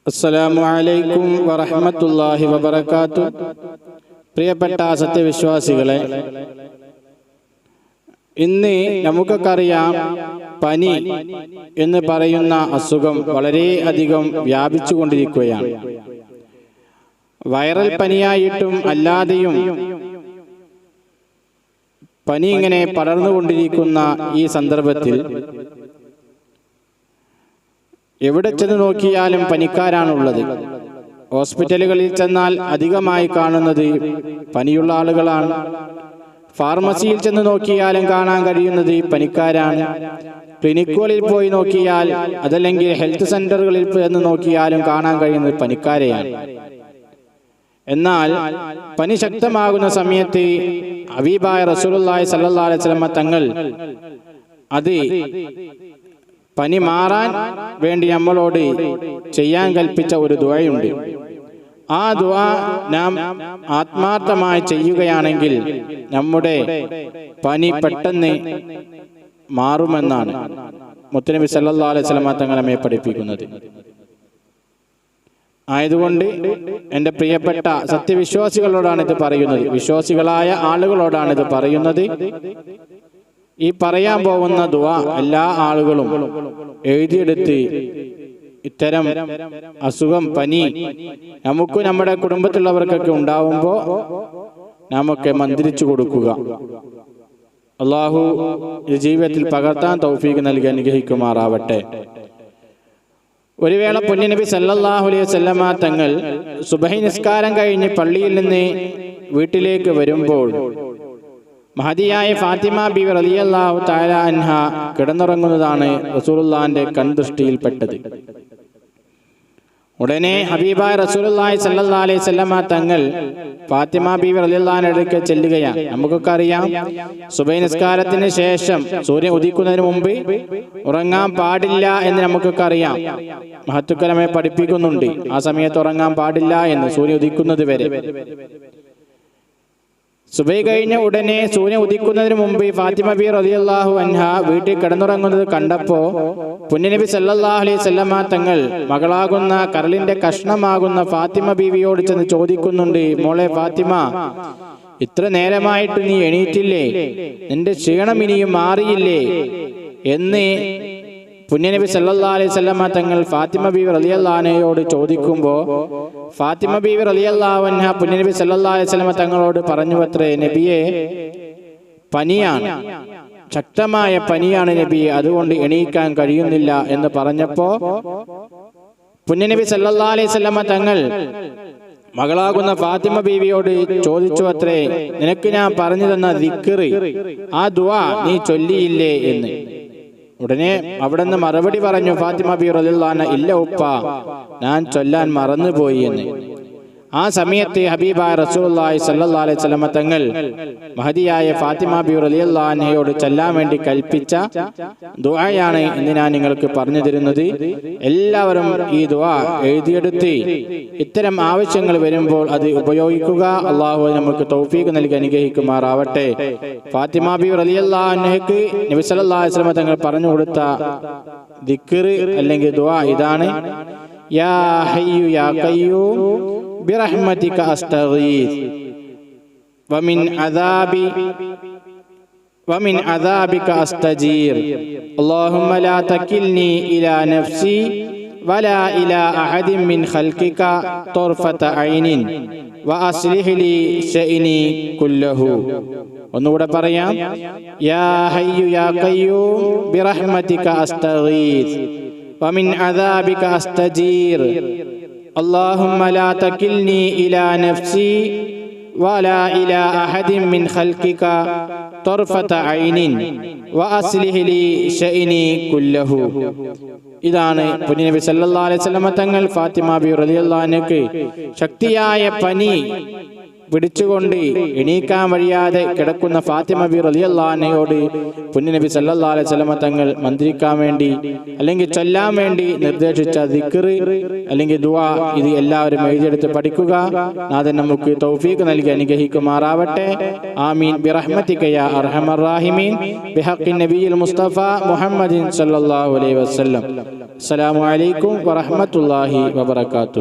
അസ്സലാമു അലൈക്കും വറഹ്മത്തുള്ളാഹി വബറകാതുഹു. പ്രിയപ്പെട്ട സത്യവിശ്വാസികളെ, ഇന്ന് നമുക്കൊക്കെ അറിയാം, പനി എന്ന് പറയുന്ന അസുഖം വളരെ അധികം വ്യാപിച്ചുകൊണ്ടിരിക്കുകയാണ്. വൈറൽ പനിയായിട്ടും അല്ലാതെയും പനി ഇങ്ങനെ പടർന്നുകൊണ്ടിരിക്കുന്ന ഈ സന്ദർഭത്തിൽ എവിടെ ചെന്ന് നോക്കിയാലും പനിക്കാരാണുള്ളത്. ഹോസ്പിറ്റലുകളിൽ ചെന്നാൽ അധികമായി കാണുന്നത് പനിയുള്ള ആളുകളാണ്. ഫാർമസിയിൽ ചെന്ന് നോക്കിയാലും കാണാൻ കഴിയുന്നത് പനിക്കാരാണ്. ക്ലിനിക്കുകളിൽ പോയി നോക്കിയാൽ, അതല്ലെങ്കിൽ ഹെൽത്ത് സെന്ററുകളിൽ ചെന്ന് നോക്കിയാലും കാണാൻ കഴിയുന്നത് പനിക്കാരെയാണ്. എന്നാൽ പനി ശക്തമാകുന്ന സമയത്ത് ഹബീബായ റസൂലുള്ളാഹി സ്വല്ലല്ലാഹു അലൈഹി വസല്ലം തങ്ങൾ അത് പനി മാറാൻ വേണ്ടി നമ്മളോട് ചെയ്യാൻ കൽപ്പിച്ച ഒരു ദുആയുണ്ട്. ആ ദുആ നാം ആത്മാർത്ഥമായി ചെയ്യുകയാണെങ്കിൽ നമ്മുടെ പനി പെട്ടെന്ന് മാറുമെന്നാണ് മുത്തുനബി സല്ലല്ലാഹു അലൈഹി വസല്ലം തങ്ങൾ നമ്മെ പഠിപ്പിക്കുന്നത്. ആയതുകൊണ്ട് എൻ്റെ പ്രിയപ്പെട്ട സത്യവിശ്വാസികളോടാണ് ഇത് പറയുന്നത്, വിശ്വാസികളായ ആളുകളോടാണ് ഇത് പറയുന്നത്. ഈ പറയാൻ പോകുന്ന ദുആ എല്ലാ ആളുകളും എഴുതിയെടുത്ത് ഇത്തരം അസുഖം, പനി നമുക്ക് നമ്മുടെ കുടുംബത്തിലുള്ളവർക്കൊക്കെ ഉണ്ടാവുമ്പോൾ നമുക്ക് മന്ത്രിച്ചു കൊടുക്കുക. അള്ളാഹു ജീവിതത്തിൽ പകർത്താൻ തൗഫീഖ് നൽകി അനുഗ്രഹിക്കുമാറാവട്ടെ. ഒരു വേള പുണ്യനബി സല്ലല്ലാഹു അലൈഹി വസല്ലമ തങ്ങൾ സുബഹി നിസ്കാരം കഴിഞ്ഞ് പള്ളിയിൽ നിന്ന് വീട്ടിലേക്ക് വരുമ്പോൾ മഹദിയായ ഫാത്തിമ ബീവി റളിയല്ലാഹു തആല അൻഹ കിടന്നുറങ്ങുന്നതാണ് റസൂലുള്ളാഹിന്റെ കൺദൃഷ്ടിയിൽപ്പെട്ടത്. ഉടനെ ഹബീബായ റസൂലുള്ളാഹി സ്വല്ലല്ലാഹു അലൈഹി വസല്ലമ തങ്ങൾ ഫാത്തിമ ബീവി റളിയല്ലാഹുവിന്റെ അടുക്കൽ ചെല്ലുകയാണ്. നമുക്കൊക്കെ അറിയാം, സുബഹി നിസ്കാരത്തിന് ശേഷം സൂര്യൻ ഉദിക്കുന്നതിന് മുമ്പ് ഉറങ്ങാൻ പാടില്ല എന്ന് നമുക്കൊക്കെ അറിയാം. മഹത്തുക്കളെ പഠിപ്പിക്കുന്നുണ്ട്, ആ സമയത്ത് ഉറങ്ങാൻ പാടില്ല എന്ന്, സൂര്യൻ ഉദിക്കുന്നത് വരെ. സുബഹി കഴിഞ്ഞ ഉടനെ സൂര്യൻ ഉദിക്കുന്നതിന് മുമ്പ് ഫാത്തിമ ബീവി റളിയല്ലാഹു അൻഹ വീട്ടിൽ കിടന്നുറങ്ങുന്നത് കണ്ടപ്പോ പുണ്യനബി സല്ലല്ലാഹു അലൈഹി വസല്ലമ തങ്ങൾ മകളാകുന്ന കരളിന്റെ കഷ്ണമാകുന്ന ഫാത്തിമ ബീവിയോട് ചെന്ന് ചോദിക്കുന്നുണ്ട്, മോളെ ഫാത്തിമ, ഇത്ര നേരമായിട്ട് നീ എണീറ്റില്ലേ? നിന്റെ ക്ഷീണം ഇനിയും മാറിയില്ലേ എന്ന് പുണ്യനബി സല്ലല്ലാഹു അലൈഹി വസല്ലമ തങ്ങൾ ഫാത്തിമ ബീവി റളിയല്ലാഹു അൻഹയോട് ചോദിക്കുമ്പോൾ ഫാത്തിമ ബീവി റളിയല്ലാഹു അൻഹ പുണ്യനബി സല്ലല്ലാഹു അലൈഹി വസല്ലമ തങ്ങളോട് പറഞ്ഞു, അത്രേ നബിയെ, പനിയാണ്, ശക്തമായ പനിയാണ് നബിയെ, അതുകൊണ്ട് എണീക്കാൻ കഴിയുന്നില്ല എന്ന് പറഞ്ഞപ്പോ പുണ്യനബി സല്ലല്ലാഹു അലൈഹി വസല്ലമ തങ്ങൾ മകളാകുന്ന ഫാത്തിമ ബീവിയോട് ചോദിച്ചു, അത്രേ, നിനക്ക് ഞാൻ പറഞ്ഞു തന്ന ദിക്ർ, ആ ദുആ നീ ചൊല്ലിയില്ലേ എന്ന്. ഉടനെ അവിടെ നിന്ന് മറുപടി പറഞ്ഞു ഫാത്തിമ ബീവി റളിയല്ലാഹു അൻഹ, ഇല്ല ഉപ്പ, ഞാൻ ചൊല്ലാൻ മറന്നുപോയി എന്ന്. ആ സമയത്ത് ഹബീബായ റസൂലുള്ളാഹി സ്വല്ലല്ലാഹു അലൈഹി വസല്ലം തങ്ങൾ മഹദിയായ ഫാത്തിമ ബീവി റളിയല്ലാഹു അൻഹയോട് ചൊല്ലാൻ വേണ്ടി കൽപ്പിച്ച ദുആയാണ് ഇന്ന് ഞാൻ നിങ്ങൾക്ക് പറഞ്ഞു തരുന്നത്. എല്ലാവരും ഈ ദുആ എഴുതിയെടുത്ത് ഇത്തരം ആവശ്യങ്ങൾ വരുമ്പോൾ അത് ഉപയോഗിക്കുക. അള്ളാഹു നമുക്ക് തൗഫീഖ് നൽകി അനുഗ്രഹിക്കുമാറാവട്ടെ. ഫാത്തിമ ബീവി റളിയല്ലാഹു അൻഹയ്ക്ക് നബി സല്ലല്ലാഹു അലൈഹി വസല്ലം തങ്ങൾ പറഞ്ഞു കൊടുത്ത ദിക്ർ അല്ലെങ്കിൽ ദുആ ഇതാണ്: യാ ഹയ്യു യാ ഖയ്യൂം ബിറഹ്മതിക അസ്തഗീസ് വമിൻ അദാബിക അസ്തജീർ അല്ലാഹുമ്മ ലാ തകിൽനി ഇലാ നഫ്സി വലാ ഇലാ അഹദിൻ മിൻ ഖൽഖിക തർഫത ഐനിൻ വഅസ്ലിഹ് ലി ശഅനി കുല്ലഹു. ഒന്നുകൂടെ പറയാം: യാ ഹയ്യു യാ ഖയ്യൂം ബിറഹ്മതിക അസ്തഗീസ് വമിൻ അദാബിക അസ്തജീർ اللهم لا تكلني إلى نفسي ولا إلى أحد من خلقك طرفة عين وأصلح لي شأني كله. ഇതാണ് പുണ്യനബി സല്ലല്ലാഹു അലൈഹി വസല്ലം തങ്ങൾ ഫാത്തിമ ബീവി റളിയല്ലാഹു അൻഹയ്ക്ക് ശക്തിയായ പനി പിടിച്ചുകൊണ്ട് എണീക്കാൻ വഴിയാതെ കിടക്കുന്ന ഫാത്തിമ ബീവി റളിയല്ലാഹു അൻഹയോട് പുണ്യനബി സല്ലല്ലാഹു അലൈഹി വസല്ലം തങ്ങൾ മന്ത്രിക്കാൻ വേണ്ടി അല്ലെങ്കിൽ ചൊല്ലാൻ വേണ്ടി നിർദ്ദേശിച്ച ദിക്ർ അല്ലെങ്കിൽ ദുആ ഇത് എല്ലാവരും എഴുതിയെടുത്ത് പഠിക്കുക. നാഥൻ നമുക്ക് തൗഫീഖ് നൽകി അനുഗ്രഹിക്കുമാറാവട്ടെ. ആമീൻ ബിറഹ്മതിക യാ അർഹമർ റഹീമീൻ ബിഹഖി നബിയിൽ മുസ്തഫ മുഹമ്മദിൻ സല്ലല്ലാഹു അലൈഹി വസല്ലം. അസ്സലാമു അലൈക്കും വറഹ്മത്തുള്ളാഹി വബറകാതുഹു.